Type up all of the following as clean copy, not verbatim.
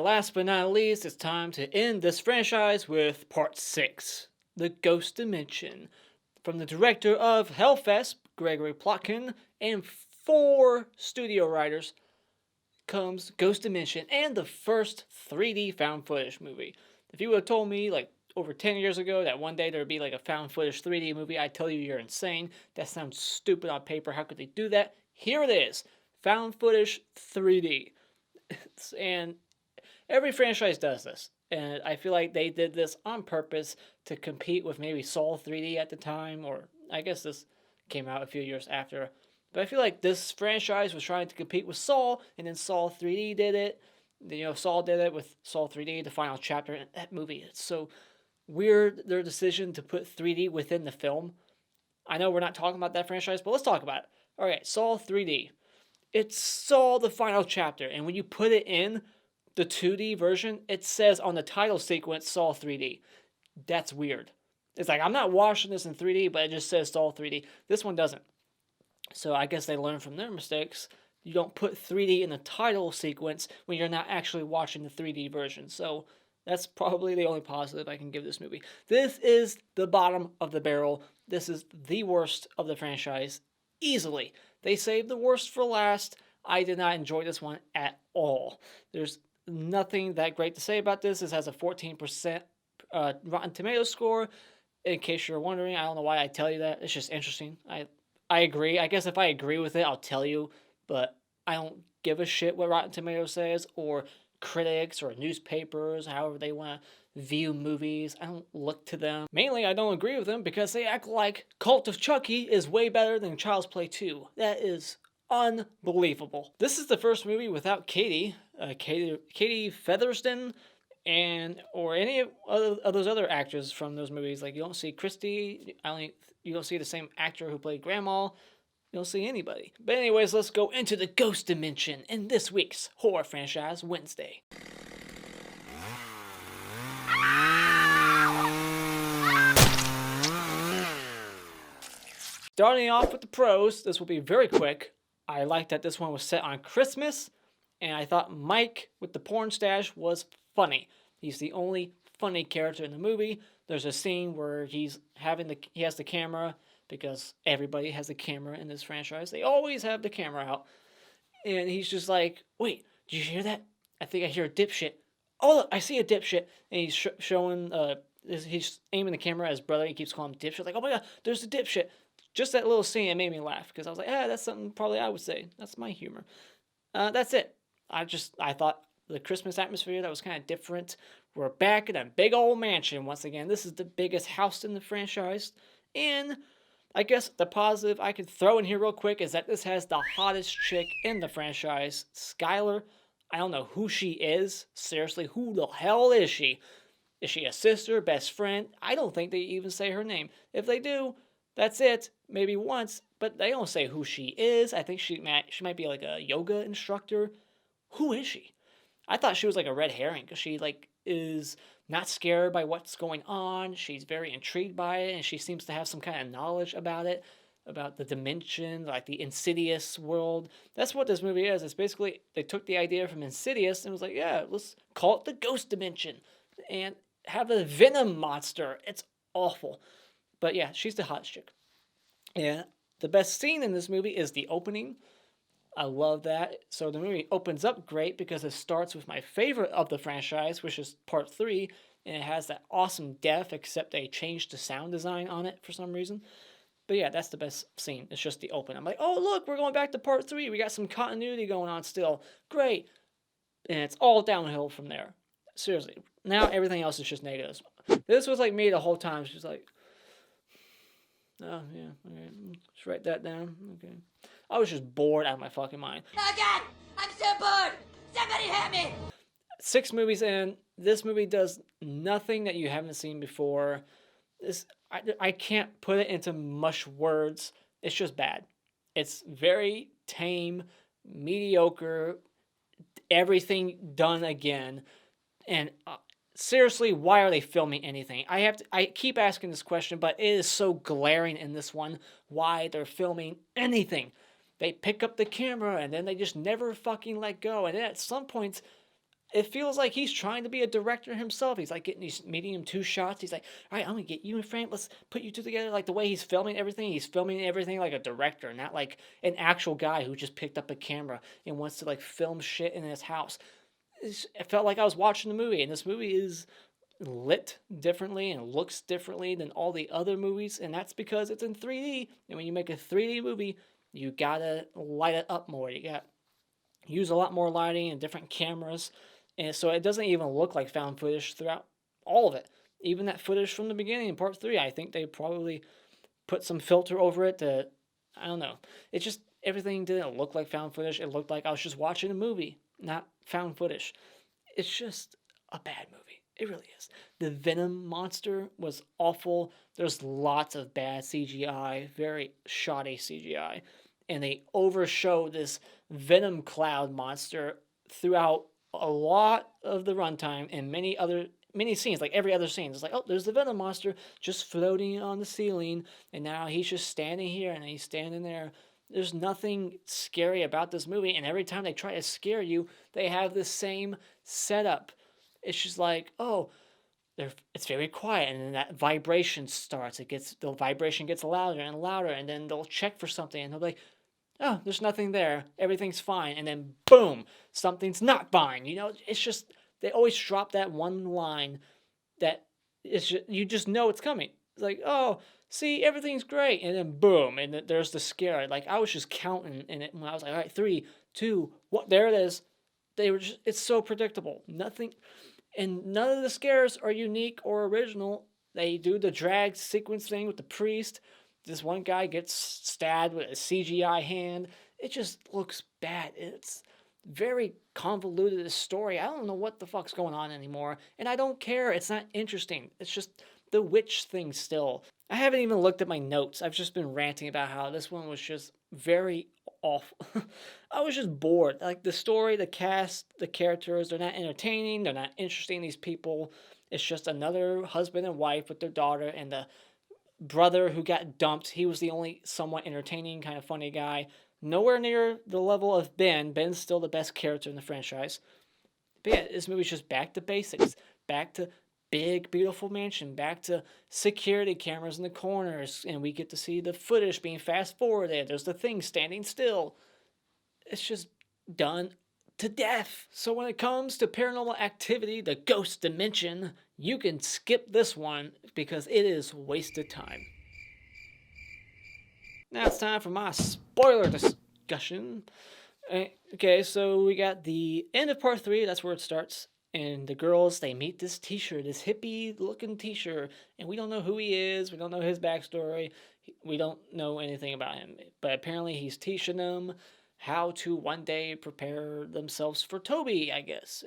Alright, last but not least, it's time to end this franchise with part 6, The Ghost Dimension. From the director of Hellfest, Gregory Plotkin, and 4 studio writers, comes Ghost Dimension and the first 3D found footage movie. If you would have told me like over 10 years ago that one day there would be like a found footage 3D movie, I'd tell you you're insane. That sounds stupid on paper. How could they do that? Here it is. Found footage 3D. And every franchise does this. And I feel like they did this on purpose to compete with maybe Saw 3D at the time, or I guess this came out a few years after. But I feel like this franchise was trying to compete with Saw, and then Saw 3D did it. Saw did it with Saw 3D, the final chapter, and that movie, it's so weird, their decision to put 3D within the film. I know we're not talking about that franchise, but let's talk about it. Alright, Saw 3D. It's Saw the final chapter, and when you put it in the 2D version, it says on the title sequence, Saw 3D. That's weird. It's like, I'm not watching this in 3D, but it just says Saw 3D. This one doesn't. So I guess they learned from their mistakes. You don't put 3D in the title sequence when you're not actually watching the 3D version. So that's probably the only positive I can give this movie. This is the bottom of the barrel. This is the worst of the franchise, easily. They saved the worst for last. I did not enjoy this one at all. There's nothing that great to say about this. This has a 14% Rotten Tomatoes score. In case you're wondering, I don't know why I tell you that. It's just interesting. I agree. I guess if I agree with it, I'll tell you. But I don't give a shit what Rotten Tomatoes says, or critics, or newspapers, however they want to view movies. I don't look to them. Mainly, I don't agree with them because they act like Cult of Chucky is way better than Child's Play 2. That is unbelievable. This is the first movie without Katie Featherston, or any of those other actors from those movies. Like, you don't see Christy. You don't see the same actor who played Grandma. You don't see anybody. But anyways, let's go into the Ghost Dimension in this week's Horror Franchise Wednesday. Starting off with the pros, this will be very quick. I like that this one was set on Christmas, and I thought Mike with the porn stash was funny. He's the only funny character in the movie. There's a scene where he has the camera, because everybody has a camera in this franchise. They always have the camera out. And he's just like, wait, did you hear that? I think I hear a dipshit. Oh, look, I see a dipshit. And he's showing, he's aiming the camera at his brother. He keeps calling him dipshit. Like, oh my God, there's a dipshit. Just that little scene, it made me laugh. Because I was like, that's something probably I would say. That's my humor. That's it. I thought the Christmas atmosphere, that was kind of different. We're back in a big old mansion once again. This is the biggest house in the franchise. And I guess the positive I could throw in here real quick is that this has the hottest chick in the franchise, Skylar. I don't know who she is. Seriously, who the hell is she? Is she a sister, best friend? I don't think they even say her name. If they do, that's it. Maybe once, but they don't say who she is. I think she might be like a yoga instructor. Who is she? I thought she was like a red herring because she is not scared by what's going on. She's very intrigued by it, and she seems to have some kind of knowledge about it, about the dimension, like the Insidious world. That's what this movie is. It's basically, they took the idea from Insidious and was like, yeah, let's call it the Ghost Dimension and have a venom monster. It's awful. But yeah, she's the hottest chick. And the best scene in this movie is the opening. I love that. So the movie opens up great because it starts with my favorite of the franchise, which is part 3, and it has that awesome death, except they changed the sound design on it for some reason. But yeah, that's the best scene. It's just the open. I'm like, oh look, we're going back to part 3. We got some continuity going on still. Great. And it's all downhill from there. Seriously. Now everything else is just negatives. This was like me the whole time. She's like, oh yeah, okay. Just write that down. Okay. I was just bored out of my fucking mind. Oh God! I'm so bored! Somebody help me! 6 movies in, this movie does nothing that you haven't seen before. I can't put it into much words. It's just bad. It's very tame, mediocre, everything done again. And seriously, why are they filming anything? I keep asking this question, but it is so glaring in this one why they're filming anything. They pick up the camera and then they just never fucking let go. And then at some points, it feels like he's trying to be a director himself. He's like he's meeting him 2 shots. He's like, all right, I'm gonna get you in frame. Let's put you two together. Like the way he's filming everything. He's filming everything like a director, not like an actual guy who just picked up a camera and wants to like film shit in his house. It felt like I was watching the movie, and this movie is lit differently and looks differently than all the other movies, and that's because it's in 3D. And when you make a 3D movie, you gotta light it up more. You got use a lot more lighting and different cameras, and so it doesn't even look like found footage throughout all of it. Even that footage from the beginning in part three, I think they probably put some filter over it to, I don't know. It just everything didn't look like found footage. It looked like I was just watching a movie, not found footage. It's just a bad movie. It really is. The Venom monster was awful. There's lots of bad CGI, very shoddy CGI, and they overshow this Venom cloud monster throughout a lot of the runtime and many scenes, like every other scene. It's like, oh, there's the Venom monster just floating on the ceiling, and now he's just standing here and he's standing there. There's nothing scary about this movie, and every time they try to scare you, they have the same setup. It's just like, oh, it's very quiet, and then that vibration starts. The vibration gets louder and louder, and then they'll check for something, and they'll be like, oh, there's nothing there. Everything's fine. And then boom, something's not fine. It's just, they always drop that one line that is just, you just know it's coming. It's like, oh, see, everything's great. And then boom, and then there's the scare. Like, I was just counting in it when I was like, all right, 3, 2, what? There it is. It's so predictable. Nothing, and none of the scares are unique or original. They do the drag sequence thing with the priest. This one guy gets stabbed with a CGI hand. It just looks bad. It's very convoluted, this story. I don't know what the fuck's going on anymore, and I don't care. It's not interesting. It's just the witch thing still. I haven't even looked at my notes. I've just been ranting about how this one was just very awful. I was just bored. Like, the story, the cast, the characters, they're not entertaining. They're not interesting, these people. It's just another husband and wife with their daughter, and the brother who got dumped. He was the only somewhat entertaining, kind of funny guy. Nowhere near the level of Ben. Ben's still the best character in the franchise. But yeah, this movie's just back to basics. Back to big, beautiful mansion. Back to security cameras in the corners. And we get to see the footage being fast forwarded. There's the thing standing still. It's just done to death. So when it comes to Paranormal Activity, the ghost dimension, you can skip this one because it is wasted time. Now it's time for my spoiler discussion. Okay, so we got the end of part 3, that's where it starts. And the girls, they meet this teacher, this hippie-looking teacher, and we don't know who he is, we don't know his backstory, we don't know anything about him. But apparently he's teaching them how to one day prepare themselves for Toby, I guess.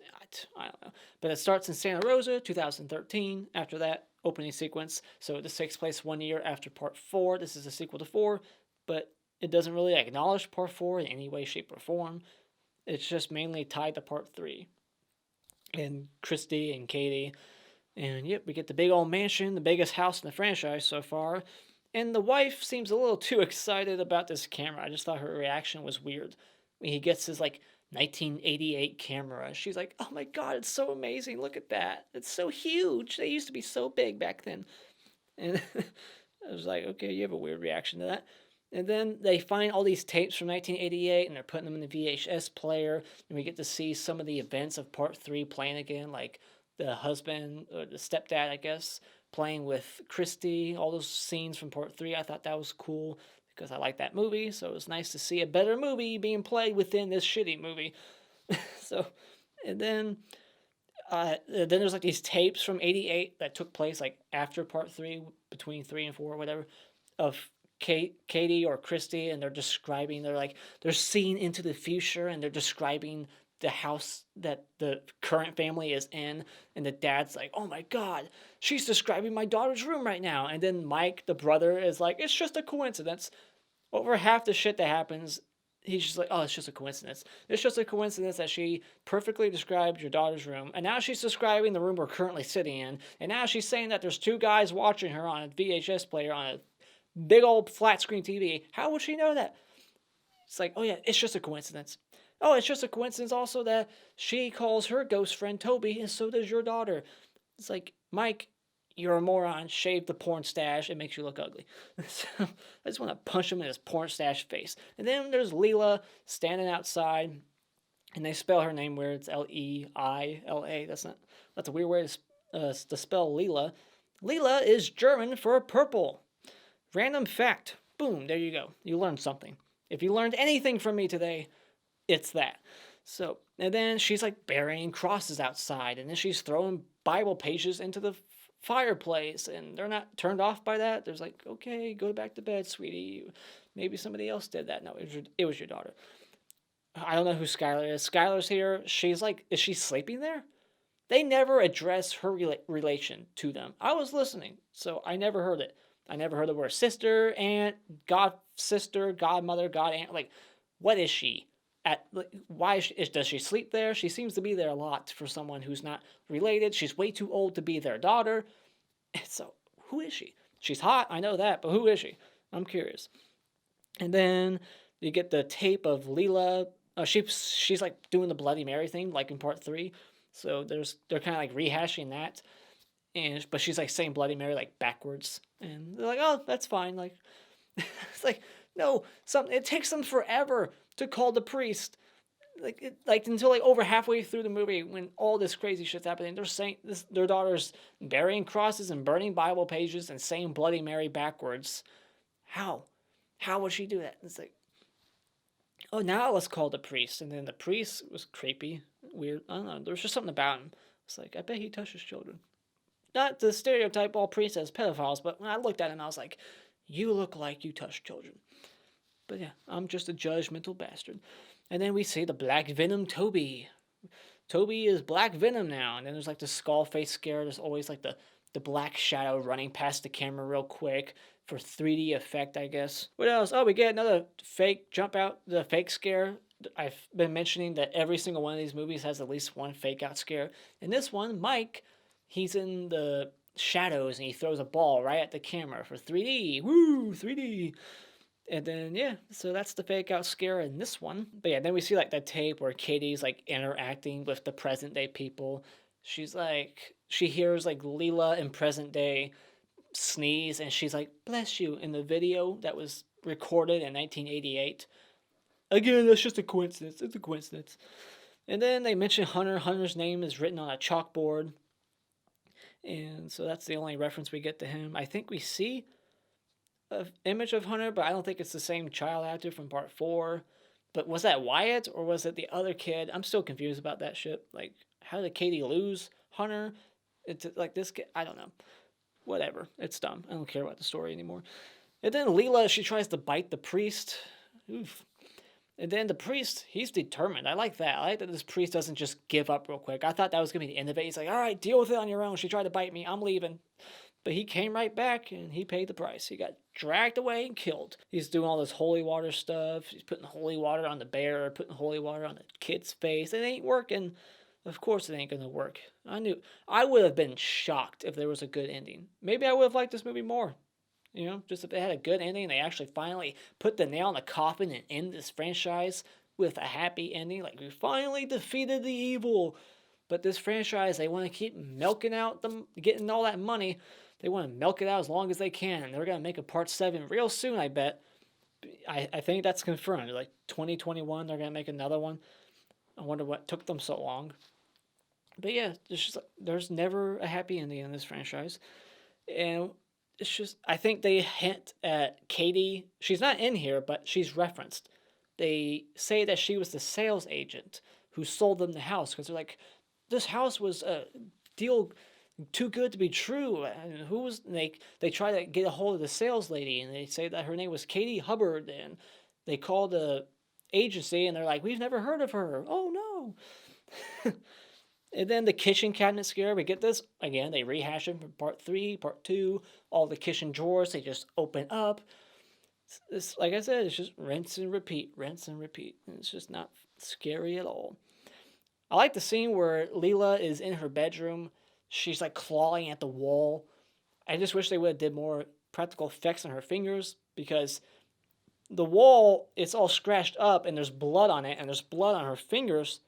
I don't know. But it starts in Santa Rosa, 2013, after that opening sequence. So this takes place 1 year after part 4. This is a sequel to 4, but it doesn't really acknowledge part 4 in any way, shape, or form. It's just mainly tied to part 3. And Christy and Katie. And yep, we get the big old mansion, the biggest house in the franchise so far. And the wife seems a little too excited about this camera. I just thought her reaction was weird. When he gets his, 1988 camera. She's like, oh my god, it's so amazing. Look at that. It's so huge. They used to be so big back then. And I was like, okay, you have a weird reaction to that. And then they find all these tapes from 1988, and they're putting them in the VHS player. And we get to see some of the events of part 3 playing again, like the husband, or the stepdad, I guess, playing with Christy, all those scenes from part 3. I thought that was cool because I like that movie, so it was nice to see a better movie being played within this shitty movie. So, and then there's these tapes from 88 that took place after part 3, between 3 and 4 or whatever, of Katie or Christy, and they're seeing into the future, and they're describing the house that the current family is in, and the dad's like, oh my god, she's describing my daughter's room right now. And then Mike, the brother, is like, it's just a coincidence. Over half the shit that happens, he's just like, oh, it's just a coincidence. It's just a coincidence that she perfectly described your daughter's room, and now she's describing the room we're currently sitting in, and now she's saying that there's 2 guys watching her on a VHS player on a big old flat screen TV. How would she know that? It's like, oh yeah, it's just a coincidence. Oh, it's just a coincidence also that she calls her ghost friend Toby, and so does your daughter. It's like, Mike, you're a moron. Shave the porn stash. It makes you look ugly. So, I just want to punch him in his porn stash face. And then there's Leila standing outside, and they spell her name weird. It's Leila. That's a weird way to spell Leila. Leila is German for purple. Random fact. Boom, there you go. You learned something. If you learned anything from me today, it's that. So, and then she's like burying crosses outside, and then she's throwing Bible pages into the fireplace, and they're not turned off by that. There's like, okay, go back to bed, sweetie. Maybe somebody else did that. No, it was your daughter. I don't know who Skylar is. Skylar's here. She's like, is she sleeping there? They never address her relation to them. I was listening, so I never heard it. I never heard the word sister, aunt, god sister, godmother, god aunt. Like, what is she? Does she sleep there? She seems to be there a lot for someone who's not related. She's way too old to be their daughter. So, who is she? She's hot, I know that, but who is she? I'm curious. And then you get the tape of Leila. She's like doing the Bloody Mary thing, like in part 3. So they're kind of like rehashing that, but she's like saying Bloody Mary like backwards, and they're like, oh, that's fine. Like, it's like, no, it takes them forever to call the priest, like until like over halfway through the movie when all this crazy shit's happening. They're saying their daughter's burying crosses and burning Bible pages and saying Bloody Mary backwards. How would she do that? It's like, oh, now let's call the priest. And then the priest was creepy, weird. I don't know. There was just something about him. It's like, I bet he touches children. Not to stereotype all priests as pedophiles, but when I looked at him, I was like, you look like you touch children. But yeah, I'm just a judgmental bastard. And then we see the Black Venom Toby. Toby is Black Venom now. And then there's like the skull face scare. There's always like the black shadow running past the camera real quick for 3D effect, I guess. What else? Oh, we get another fake jump out, the fake scare. I've been mentioning that every single one of these movies has at least one fake out scare. In this one, Mike, he's in the shadows and he throws a ball right at the camera for 3D. Woo, 3D. And then, yeah, so that's the fake out scare in this one. But yeah, then we see like the tape where Katie's like interacting with the present day people. She's like, she hears like Leila in present day sneeze, and she's like, bless you, in the video that was recorded in 1988. Again, that's just a coincidence. It's a coincidence. And then they mention Hunter. Hunter's name is written on a chalkboard. And so that's the only reference we get to him. I think we see an image of Hunter, but I don't think it's the same child actor from part 4. But was that Wyatt, or was it the other kid? I'm still confused about that shit. Like, how did Katie lose Hunter? It's like this kid. I don't know. Whatever. It's dumb. I don't care about the story anymore. And then Leila, she tries to bite the priest. Oof. And then the priest, he's determined. I like that. I like that this priest doesn't just give up real quick. I thought that was going to be the end of it. He's like, all right, deal with it on your own. She tried to bite me. I'm leaving. But he came right back, and he paid the price. He got dragged away and killed. He's doing all this holy water stuff. He's putting holy water on the bear, putting holy water on the kid's face. It ain't working. Of course it ain't gonna work. I would have been shocked if there was a good ending. Maybe I would have liked this movie more. You know, just if they had a good ending, they actually finally put the nail in the coffin and end this franchise with a happy ending. Like, we finally defeated the evil. But this franchise, they want to keep milking out them, getting all that money. They want to milk it out as long as they can. And they're going to make a part 7 real soon, I bet. I think that's confirmed. Like 2021, they're going to make another one. I wonder what took them so long. But yeah, there's never a happy ending in this franchise. And it's just, I think they hint at Katie. She's not in here, but she's referenced. They say that she was the sales agent who sold them the house, because they're like, this house was a deal too good to be true. And who was, they try to get a hold of the sales lady, and they say that her name was Katie Hubbard, and they call the agency, and they're like, we've never heard of her. Oh no. And then the kitchen cabinet scare, we get this. Again, they rehash it from part 3, part 2. All the kitchen drawers, they just open up. It's, like I said, it's just rinse and repeat, rinse and repeat. And it's just not scary at all. I like the scene where Leila is in her bedroom. She's like clawing at the wall. I just wish they would have did more practical effects on her fingers, because the wall, it's all scratched up and there's blood on it and there's blood on her fingers,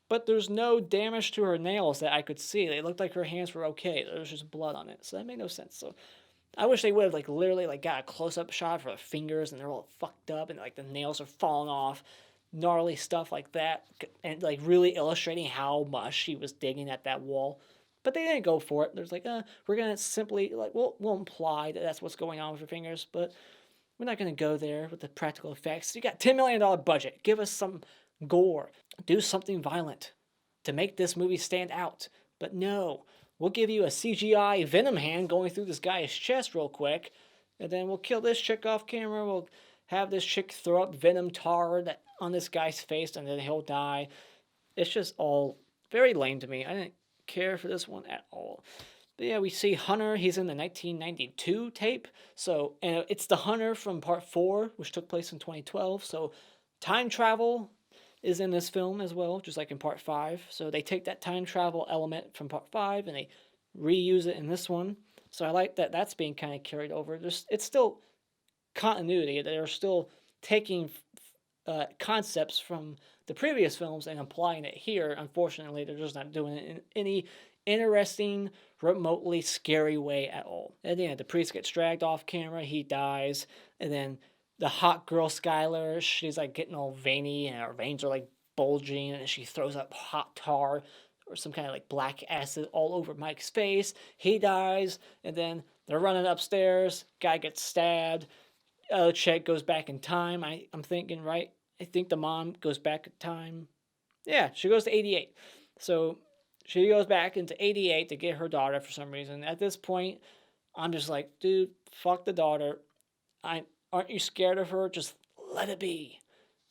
but there's no damage to her nails that I could see. They looked like her hands were okay. There was just blood on it, so that made no sense. So I wish they would have like literally like got a close-up shot for her fingers and they're all fucked up and like the nails are falling off, gnarly stuff like that, and like really illustrating how much she was digging at that wall. But they didn't go for it. There's like, we're gonna simply like we'll imply that that's what's going on with her fingers, but we're not gonna go there with the practical effects. You got $10 million budget. Give us some gore. Do something violent to make this movie stand out. But no, we'll give you a CGI Venom hand going through this guy's chest real quick, and then we'll kill this chick off camera. We'll have this chick throw up Venom tar on this guy's face, and then he'll die. It's just all very lame to me. I didn't care for this one at all. But yeah, we see Hunter. He's in the 1992 tape. So, and it's the Hunter from Part 4, which took place in 2012. So, time travel is in this film as well, just like in Part 5. So, they take that time travel element from Part 5 and they reuse it in this one. So, I like that that's being kind of carried over. It's still continuity. They're still taking concepts from the previous films and applying it here. Unfortunately, they're just not doing it in any interesting, remotely scary way at all. And yeah, the priest gets dragged off camera, he dies, and then the hot girl Skylar, she's like getting all veiny and her veins are like bulging, and she throws up hot tar or some kind of like black acid all over Mike's face. He dies, and then they're running upstairs, guy gets stabbed, other chick goes back in time. I'm thinking, right? I think the mom goes back in time. Yeah, she goes to 88. So she goes back into 88 to get her daughter for some reason. At this point, I'm just like, dude, fuck the daughter. Aren't you scared of her? Just let it be.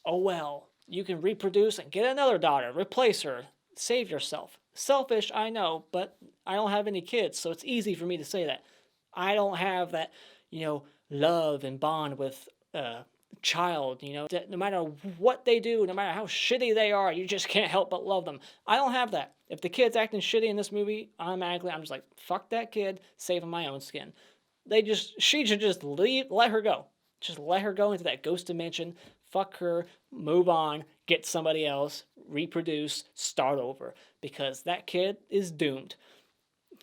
Oh well, you can reproduce and get another daughter. Replace her. Save yourself. Selfish, I know, but I don't have any kids, so it's easy for me to say that. I don't have that, love and bond with child, that no matter what they do, no matter how shitty they are, you just can't help but love them. I don't have that. If the kid's acting shitty in this movie, automatically I'm just like, fuck that kid, saving my own skin. She should just let her go. Just let her go into that ghost dimension, fuck her, move on, get somebody else, reproduce, start over, because that kid is doomed.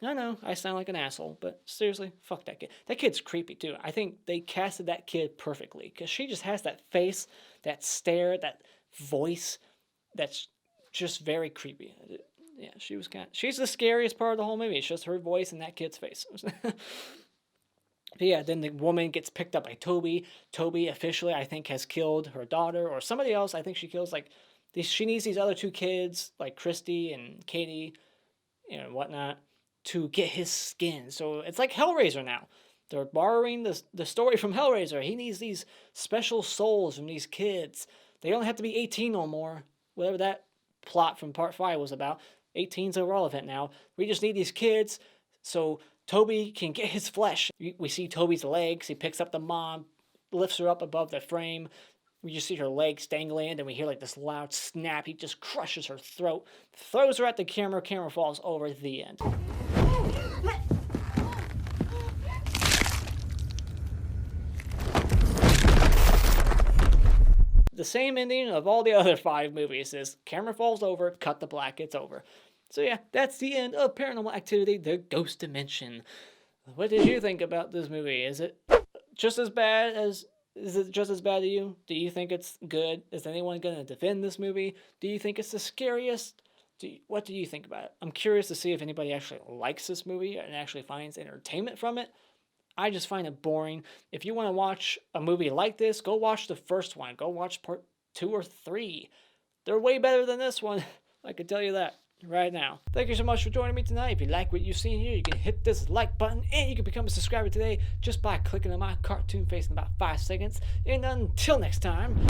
I know, I sound like an asshole, but seriously, fuck that kid. That kid's creepy, too. I think they casted that kid perfectly, because she just has that face, that stare, that voice that's just very creepy. Yeah, she's the scariest part of the whole movie. It's just her voice and that kid's face. But yeah, then the woman gets picked up by Toby. Toby officially, I think, has killed her daughter, or somebody else. I think she kills, she needs these other two kids, like Christy and Katie, and whatnot, to get his skin. So it's like Hellraiser now. They're borrowing the story from Hellraiser. He needs these special souls from these kids. They don't have to be 18 no more. Whatever that plot from Part 5 was about. 18's irrelevant now. We just need these kids so Toby can get his flesh. We see Toby's legs. He picks up the mom, lifts her up above the frame. We just see her legs dangling, and then we hear like this loud snap. He just crushes her throat, throws her at the camera. Camera falls over. The end. The same ending of all the other 5 movies is camera falls over, cut the black, it's over. So yeah, that's the end of Paranormal Activity, The Ghost Dimension. What did you think about this movie? Is it just as bad to you? Do you think it's good? Is anyone going to defend this movie? Do you think it's the scariest? What do you think about it? I'm curious to see if anybody actually likes this movie and actually finds entertainment from it. I just find it boring. If you want to watch a movie like this, go watch the first one. Go watch part 2 or 3. They're way better than this one. I can tell you that right now. Thank you so much for joining me tonight. If you like what you've seen here, you can hit this like button, and you can become a subscriber today just by clicking on my cartoon face in about 5 seconds. And until next time...